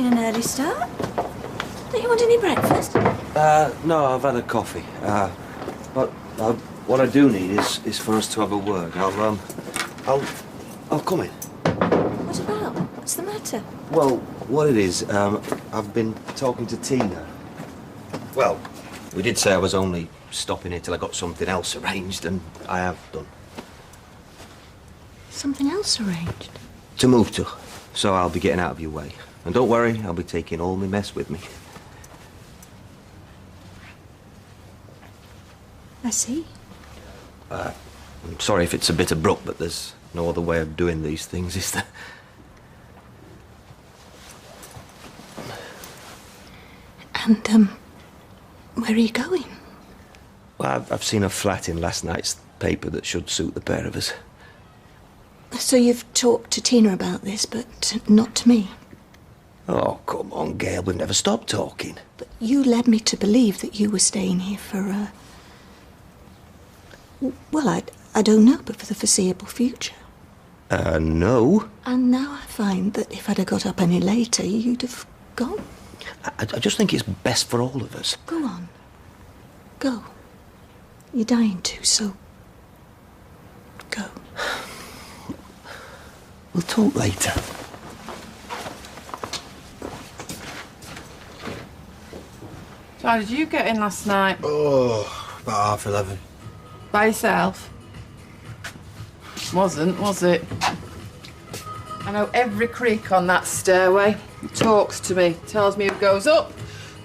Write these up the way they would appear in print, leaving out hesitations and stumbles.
making an early start. Don't you want any breakfast? No, I've had a coffee. But what I do need is for us to have a word. I'll come in. What about? What's the matter? Well, what it is, I've been talking to Tina. Well, we did say I was only stopping here till I got something else arranged, and I have done. Something else arranged? To move to, so I'll be getting out of your way. And don't worry, I'll be taking all my mess with me. I see. I'm sorry if it's a bit abrupt, but there's no other way of doing these things, is there? And, where are you going? Well, I've seen a flat in last night's paper that should suit the pair of us. So you've talked to Tina about this, but not to me? Oh, come on, Gail, we've never stopped talking. But you led me to believe that you were staying here for, well, I don't know, but for the foreseeable future. No. And now I find that if I'd have got up any later, you'd have gone. I just think it's best for all of us. Go on. Go. You're dying to, so... go. We'll talk later. So how did you get in last night? Oh, about 11:30. By yourself? Wasn't, was it? I know every creak on that stairway. It talks to me, tells me who goes up,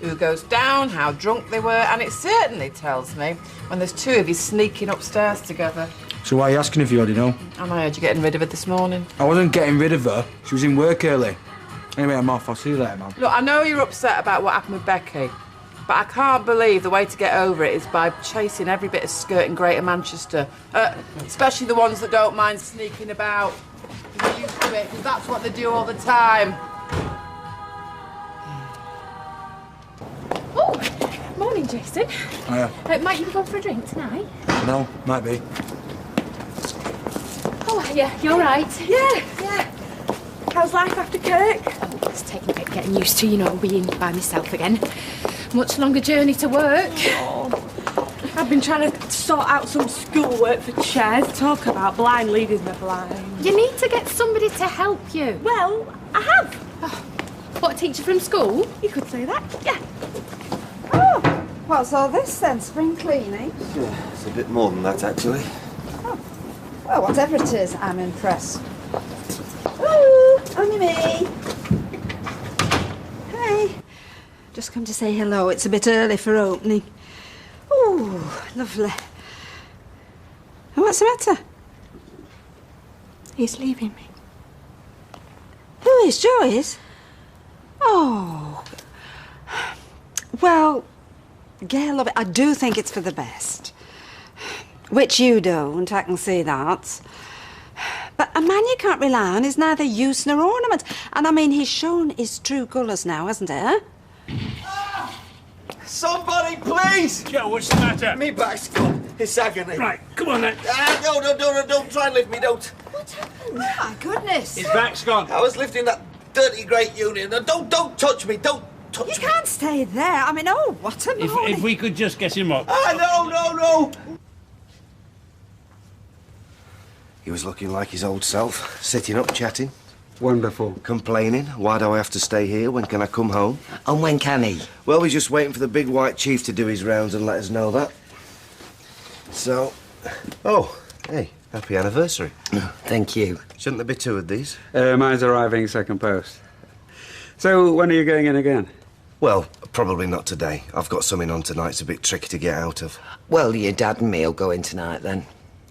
who goes down, how drunk they were, and it certainly tells me when there's two of you sneaking upstairs together. So why are you asking if you already know? And I heard you getting rid of her this morning. I wasn't getting rid of her. She was in work early. Anyway, I'm off. I'll see you later, man. Look, I know you're upset about what happened with Becky, but I can't believe the way to get over it is by chasing every bit of skirt in Greater Manchester. Especially the ones that don't mind sneaking about. You're used to it, because that's what they do all the time. Oh, morning, Jason. Hiya. Might you be going for a drink tonight? No, might be. Oh, yeah, you're right. Yeah. How's life after Kirk? Oh, it's taking a bit getting used to, you know, being by myself again. Much longer journey to work. Oh, I've been trying to sort out some schoolwork for Ches. Talk about blind leading the blind. You need to get somebody to help you. Well, I have. Oh, what, a teacher from school? You could say that, yeah. Oh, what's all this then? Spring cleaning? Yeah, it's a bit more than that, actually. Oh, well, whatever it is, I'm impressed. Ooh, only me. Hey. Just come to say hello. It's a bit early for opening. Ooh, lovely. And what's the matter? He's leaving me. Who is? Joe is? Oh. Well, Gail, love it. I do think it's for the best. Which you don't, I can see that. But a man you can't rely on is neither use nor ornament. And I mean, he's shown his true colours now, hasn't he? Somebody, please! Joe, what's the matter? Me back's gone. It's agony. Right, come on then. No, don't try and lift me, don't. What happened? Oh, my goodness. His back's gone. I was lifting that dirty Great Union. Don't touch me, don't touch me. You can't stay there. I mean, oh, what a morning. If we could just get him up. No. He was looking like his old self, sitting up chatting. Wonderful. Complaining, why do I have to stay here? When can I come home? And when can he? Well, we're just waiting for the big white chief to do his rounds and let us know that. So... Oh, hey, happy anniversary. Thank you. Shouldn't there be two of these? Mine's arriving second post. So, when are you going in again? Well, probably not today. I've got something on tonight. It's a bit tricky to get out of. Well, your dad and me'll go in tonight, then.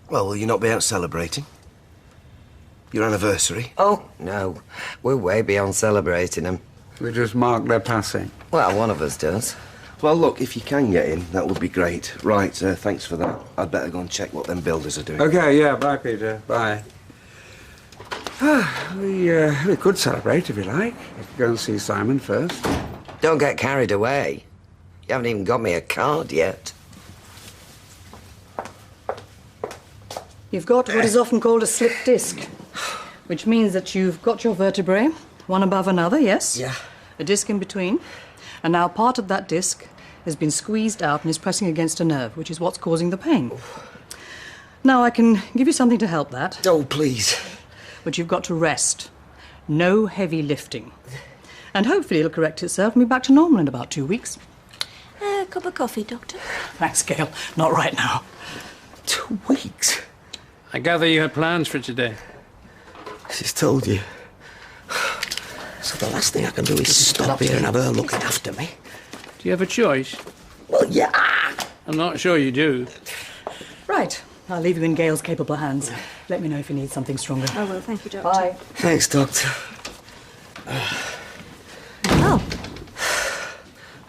Well, will you not be out celebrating? Your anniversary? Oh, no. We're way beyond celebrating them. We just mark their passing. Well, one of us does. Well, look, if you can get in, that would be great. Right, thanks for that. I'd better go and check what them builders are doing. OK, yeah, bye, Peter. Bye. We could celebrate, if you like. You could go and see Simon first. Don't get carried away. You haven't even got me a card yet. You've got what is often called a slip disc, which means that you've got your vertebrae, one above another, yes? Yeah. a disc in between, and now part of that disc has been squeezed out and is pressing against a nerve, which is what's causing the pain. Now, I can give you something to help that. Oh, please. But you've got to rest. No heavy lifting. And hopefully it'll correct itself and be back to normal in about 2 weeks. A cup of coffee, Doctor? Thanks, Gail. Not right now. 2 weeks? I gather you had plans for today. She's told you. So the last thing I can do is stop here and have her looking after me. Do you have a choice? Well, yeah. I'm not sure you do. Right. I'll leave you in Gail's capable hands. Let me know if you need something stronger. I will, thank you, Doctor. Bye. Thanks, Doctor. Oh.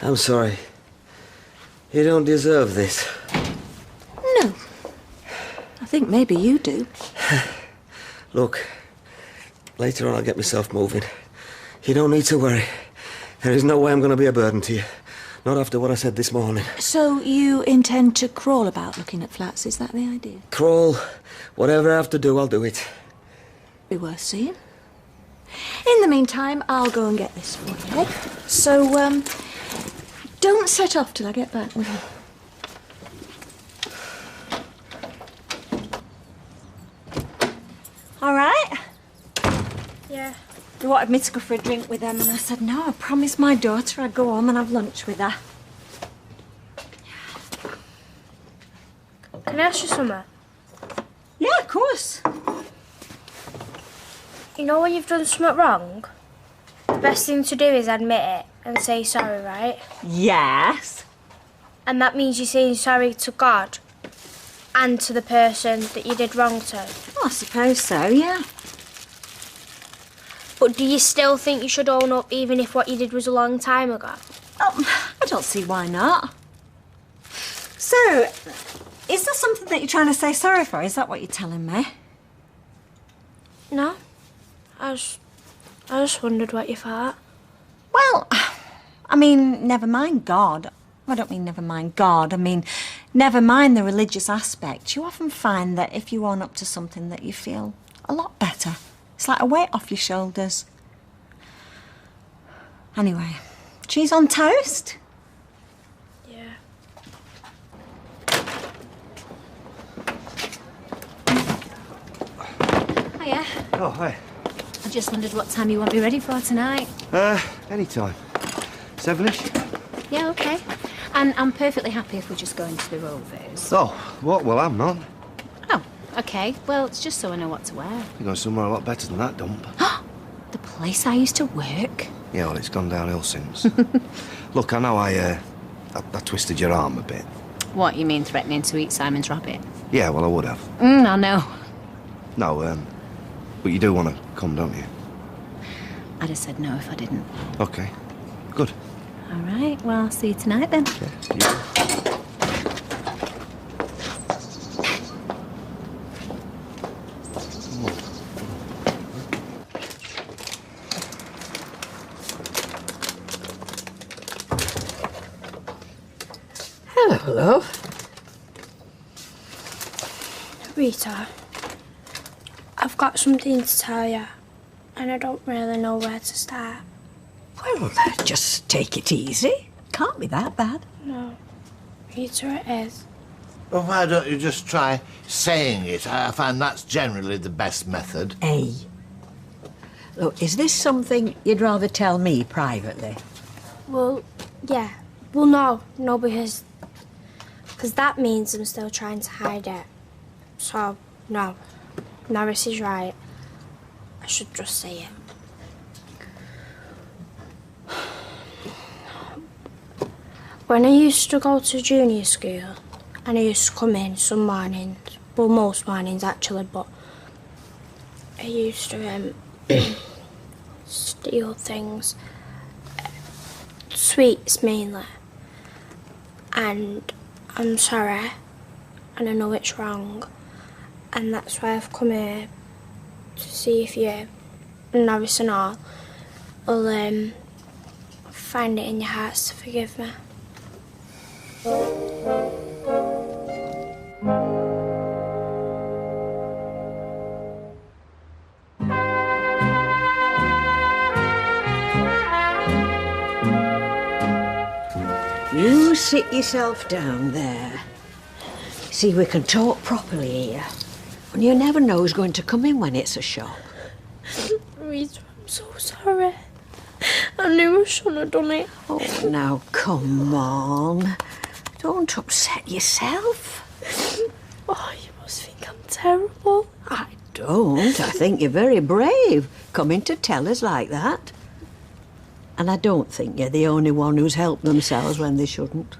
I'm sorry. You don't deserve this. No. I think maybe you do. Look, later on I'll get myself moving. You don't need to worry. There is no way I'm going to be a burden to you. Not after what I said this morning. So you intend to crawl about looking at flats, is that the idea? Crawl. Whatever I have to do, I'll do it. Be worth seeing. In the meantime, I'll go and get this for you, eh? So, don't set off till I get back with you. All right? Yeah. They wanted me to go for a drink with them, and I said no. I promised my daughter I'd go home and have lunch with her. Can I ask you something? Yeah, of course. You know when you've done something wrong? The best thing to do is admit it and say sorry, right? Yes. And that means you're saying sorry to God and to the person that you did wrong to. Oh, I suppose so, yeah. But do you still think you should own up even if what you did was a long time ago? I don't see why not. So, is there something that you're trying to say sorry for? Is that what you're telling me? No. I just wondered what you thought. Well, I mean, never mind God. I don't mean never mind God. I mean, never mind the religious aspect. You often find that if you own up to something that you feel a lot better. It's like a weight off your shoulders. Anyway, cheese on toast? Yeah. Hiya. Oh, hi. I just wondered what time you want me ready for tonight. Anytime. 7-ish? Yeah, okay. And I'm perfectly happy if we just go into the Rovers. Oh, what? Well, I'm not. Oh, okay. Well, it's just so I know what to wear. You're going somewhere a lot better than that dump. The place I used to work? Yeah, well, it's gone downhill since. Look, I know I twisted your arm a bit. What, you mean threatening to eat Simon's rabbit? Yeah, well, I would have. I know. No, but you do want to come, don't you? I'd have said no if I didn't. Okay, good. All right, well, I'll see you tonight then. Yeah. Hello, love. Rita, I've got something to tell you, and I don't really know where to start. Well, just take it easy. Can't be that bad. No, Rita, it is. Well, why don't you just try saying it? I find that's generally the best method. Hey. Look, is this something you'd rather tell me privately? Well, yeah. Well, no, because that means I'm still trying to hide it. So, no. Norris is right. I should just say it. When I used to go to junior school, and I used to come in some mornings, well, most mornings actually, but I used to steal things, sweets mainly, and I'm sorry, and I know it's wrong, and that's why I've come here to see if you, Norris and all, will find it in your hearts to forgive me. sit yourself down there. See, we can talk properly here. And you never know who's going to come in when it's a shop. Rita, I'm so sorry. I knew I shouldn't have done it. Oh, now, come on. Don't upset yourself. Oh, you must think I'm terrible. I don't. I think you're very brave, coming to tell us like that. And I don't think you're the only one who's helped themselves when they shouldn't.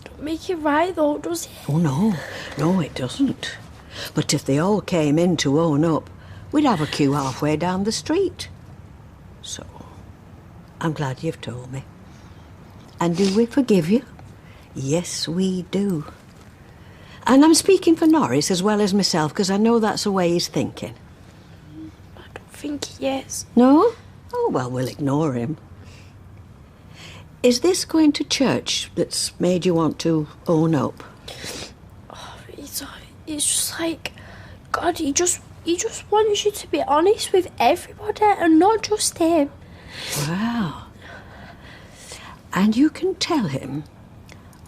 Don't make it right, though, does it? Oh, no. No, it doesn't. But if they all came in to own up, we'd have a queue halfway down the street. So, I'm glad you've told me. And do we forgive you? Yes, we do. And I'm speaking for Norris as well as myself, because I know that's the way he's thinking. I don't think he is. No? Oh, well, we'll ignore him. Is this going to church that's made you want to own up? Oh, Rita, it's just like, God, he just wants you to be honest with everybody and not just him. Wow. And you can tell him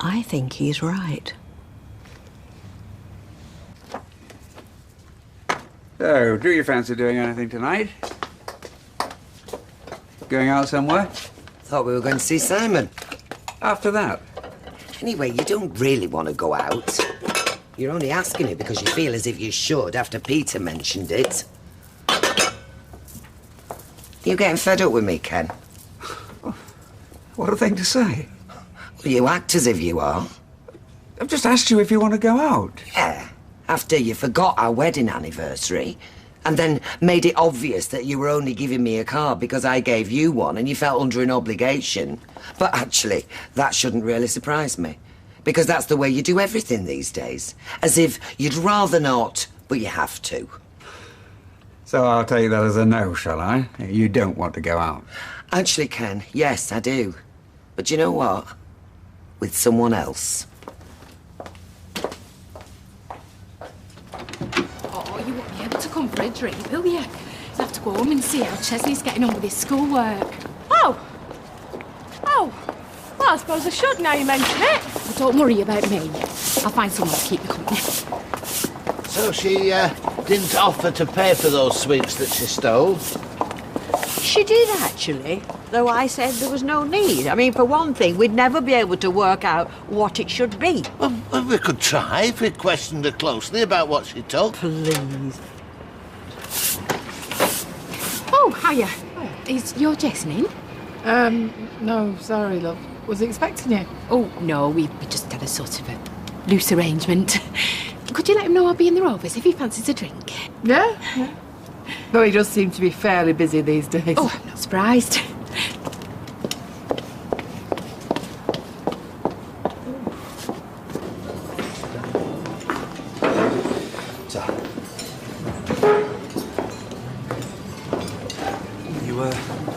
I think he's right. So, do you fancy doing anything tonight? Going out somewhere? Thought we were going to see Simon. After that? Anyway, you don't really want to go out. You're only asking it because you feel as if you should after Peter mentioned it. You getting fed up with me, Ken? What a thing to say. Well, you act as if you are. I've just asked you if you want to go out. Yeah, after you forgot our wedding anniversary and then made it obvious that you were only giving me a card because I gave you one and you felt under an obligation. But actually, that shouldn't really surprise me because that's the way you do everything these days. As if you'd rather not, but you have to. So I'll take that as a no, shall I? You don't want to go out. Actually, Ken, yes, I do. But you know what? With someone else. Oh, you won't be able to come for a drink, will you? You'll have to go home and see how Chesley's getting on with his schoolwork. Oh! Well, I suppose I should now you mention it. But don't worry about me. I'll find someone to keep me company. So she didn't offer to pay for those sweets that she stole? She did, actually, though I said there was no need. I mean, for one thing, we'd never be able to work out what it should be. Well, we could try if we questioned her closely about what she took. Please. Oh, hiya. Is your Jason in? No, sorry, love. Was he expecting you? Oh, no, we just had a sort of a loose arrangement. Could you let him know I'll be in the Rovers if he fancies a drink? Yeah. Though he does seem to be fairly busy these days. Oh, I'm not surprised.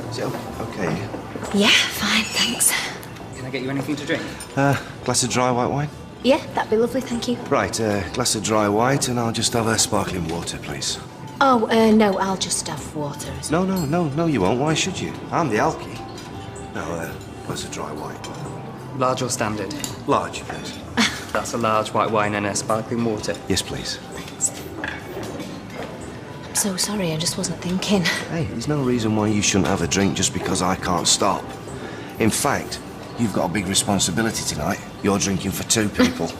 Is it okay? Yeah, fine, thanks. Can I get you anything to drink? Glass of dry white wine? Yeah, that'd be lovely, thank you. Right, glass of dry white, and I'll just have a sparkling water, please. Oh, no, I'll just have water. No, you won't. Why should you? I'm the alky. No, glass of dry white. Large or standard? Large, please. That's a large white wine and a sparkling water. Yes, please. Thanks. I'm so sorry, I just wasn't thinking. Hey, there's no reason why you shouldn't have a drink just because I can't stop. In fact, you've got a big responsibility tonight. You're drinking for 2 people.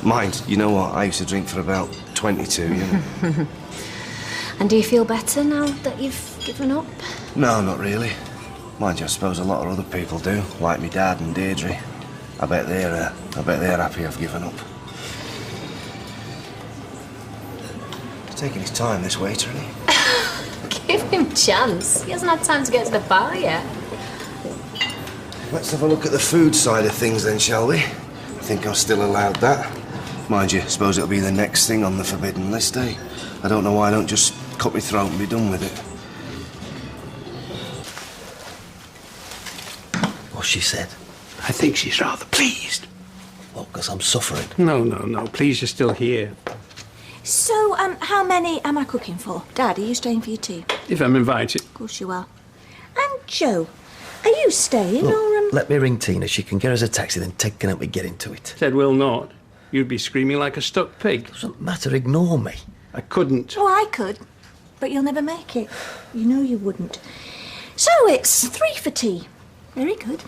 Mind, you know what? I used to drink for about 22, you know. And do you feel better now that you've given up? No, not really. Mind you, I suppose a lot of other people do, like me dad and Deirdre. I bet they're happy I've given up. He's taking his time, this waiter, isn't he? Give him a chance. He hasn't had time to get to the bar yet. Let's have a look at the food side of things then, shall we? I think I'm still allowed that. Mind you, suppose it'll be the next thing on the forbidden list, eh? I don't know why I don't just cut my throat and be done with it. What's she said? I think she's rather pleased. What, because I'm suffering? No. Please, you're still here. So, how many am I cooking for? Dad, are you staying for your tea? If I'm invited. Of course you are. And Joe, are you staying or am Let me ring Tina. She can get us a taxi, then Ted can help me get into it. Ted will not. You'd be screaming like a stuck pig. Doesn't matter, ignore me. I couldn't. Oh, I could, but you'll never make it. You know you wouldn't. So it's 3 for tea. Very good.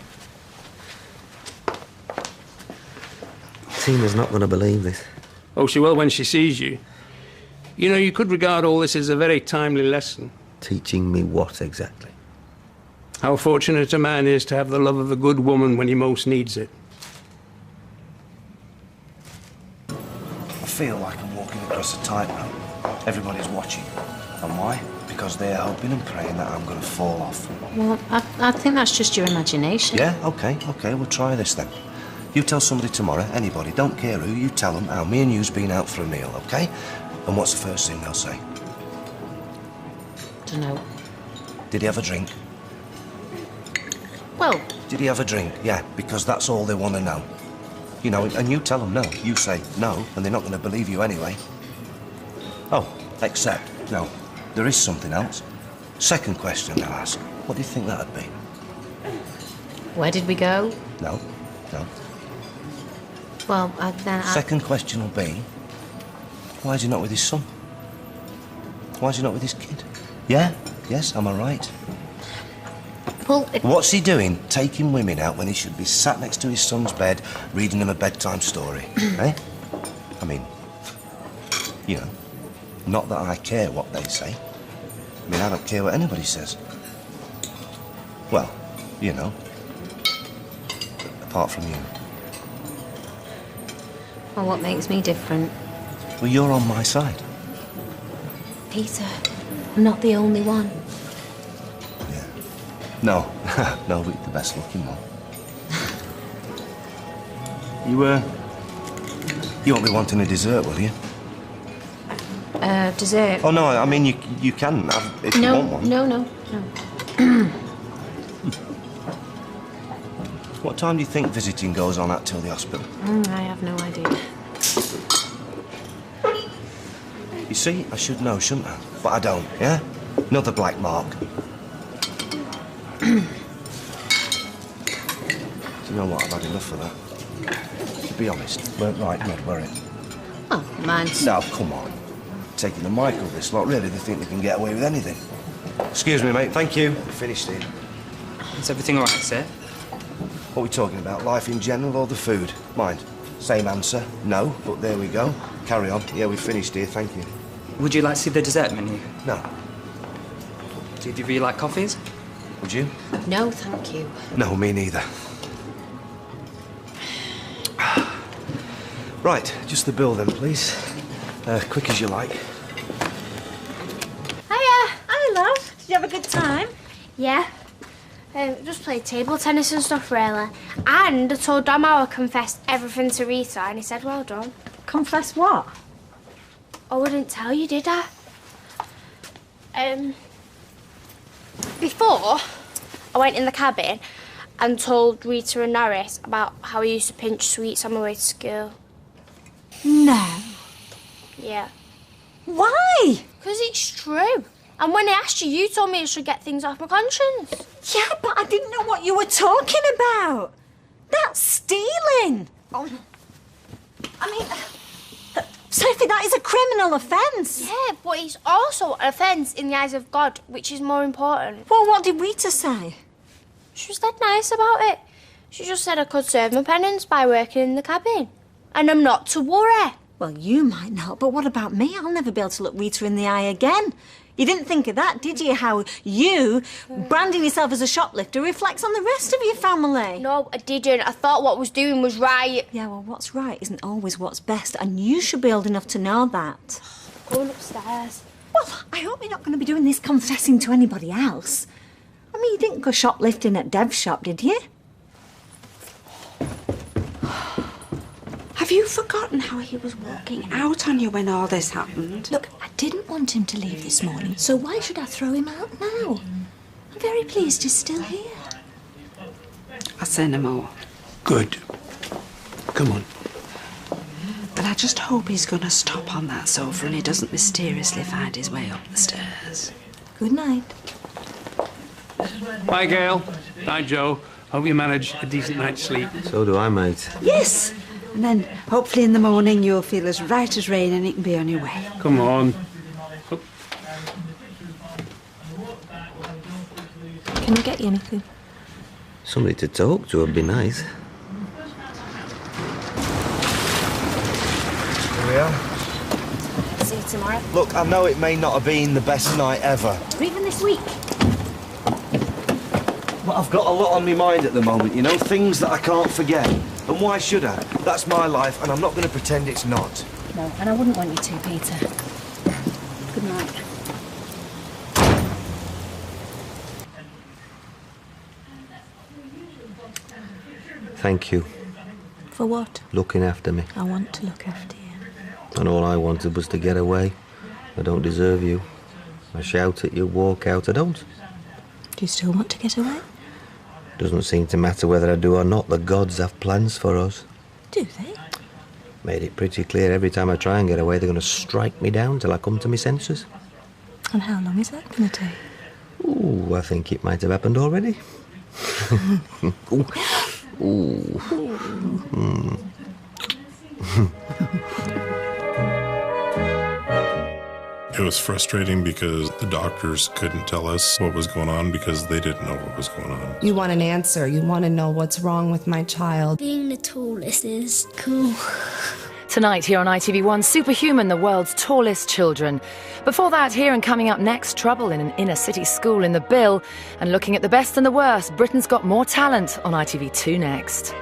Tina's not going to believe this. Oh, she will when she sees you. You know, you could regard all this as a very timely lesson. Teaching me what exactly? How fortunate a man is to have the love of a good woman when he most needs it. I feel like I'm walking across a tightrope. Everybody's watching. And why? Because they're hoping and praying that I'm going to fall off. Well, I think that's just your imagination. Yeah, OK, we'll try this then. You tell somebody tomorrow, anybody, don't care who, you tell them how me and you's been out for a meal, OK? And what's the first thing they'll say? Dunno. Did he have a drink? Well... Did he have a drink? Yeah, because that's all they want to know. You know, and you tell them no. You say no, and they're not going to believe you anyway. Oh, except, no, there is something else. Second question they'll ask. What do you think that'd be? Where did we go? No. Well, Second question will be, why is he not with his son? Why is he not with his kid? Yeah? Yes, am I right? Well, What's he doing, taking women out when he should be sat next to his son's bed, reading him a bedtime story? Eh? I mean, you know, not that I care what they say. I mean, I don't care what anybody says. Well, you know, apart from you. Well, what makes me different? Well, you're on my side. Peter, I'm not the only one. No, no, we're the best looking one. You won't be wanting a dessert, will you? Dessert? Oh, no, I mean, you can have if you want one. No. What time do you think visiting goes on at till the hospital? I have no idea. You see, I should know, shouldn't I? But I don't, yeah? Another black mark. Do you know what? I've had enough of that. To be honest, weren't right, Ned, were it? Oh, mine's... No, come on. Taking the mic of this lot, really, they think they can get away with anything. Excuse me, mate, thank you. Finished here. Is everything all right, sir? What are we talking about? Life in general or the food? Mind. Same answer. No, but there we go. Carry on. Yeah, we finished here, thank you. Would you like to see the dessert menu? No. Do either of you like coffees? Would you? No, thank you. No, me neither. Right, just the bill then, please. Quick as you like. Hiya, love. Did you have a good time? Yeah. Just played table tennis and stuff, really. And I told Dom how I confessed everything to Rita, and he said, well done. Confess what? Oh, I didn't tell you, did I? Before, I went in the cabin and told Rita and Norris about how I used to pinch sweets on my way to school. No. Yeah. Why? Because it's true. And when I asked you, you told me I should get things off my conscience. Yeah, but I didn't know what you were talking about. That's stealing. Oh. I mean, Sophie, that is a criminal offence. Yeah, but it's also an offence in the eyes of God, which is more important. Well, what did Rita say? She was dead nice about it. She just said I could serve my penance by working in the cabin. And I'm not to worry. Well, you might not, but what about me? I'll never be able to look Rita in the eye again. You didn't think of that, did you? How you, branding yourself as a shoplifter, reflects on the rest of your family. No, I didn't. I thought what I was doing was right. Yeah, well, what's right isn't always what's best, and you should be old enough to know that. Going upstairs. Well, I hope you're not going to be doing this confessing to anybody else. I mean, you didn't go shoplifting at Dev's shop, did you? Have you forgotten how he was walking out on you when all this happened? Look, I didn't want him to leave this morning, so why should I throw him out now? I'm very pleased he's still here. I'll say no more. Good. Come on. But I just hope he's going to stop on that sofa and he doesn't mysteriously find his way up the stairs. Good night. Hi, Gail. Hi, Joe. Hope you manage a decent night's sleep. So do I, mate. Yes. And then hopefully in the morning you'll feel as right as rain and you can be on your way. Come on. Can I get you anything? Somebody to talk to would be nice. Here we are. See you tomorrow. Look, I know it may not have been the best night ever, Or even this week. but I've got a lot on my mind at the moment, you know, things that I can't forget. And why should I? That's my life, and I'm not going to pretend it's not. No, and I wouldn't want you to, Peter. Good night. Thank you. For what? Looking after me. I want to look after you. And all I wanted was to get away. I don't deserve you. I shout at you, walk out. I don't. Do you still want to get away? Doesn't seem to matter whether I do or not. The gods have plans for us. Do they? Made it pretty clear every time I try and get away, they're going to strike me down till I come to my senses. And how long is that going to take? Ooh, I think it might have happened already. Ooh. Ooh. Mm. It was frustrating because the doctors couldn't tell us what was going on because they didn't know what was going on. You want an answer. You want to know what's wrong with my child. Being the tallest is cool. Tonight here on ITV1, Superhuman, the world's tallest children. Before that, here and coming up next, trouble in an inner city school in the Bill. And looking at the best and the worst, Britain's Got More Talent on ITV2 next.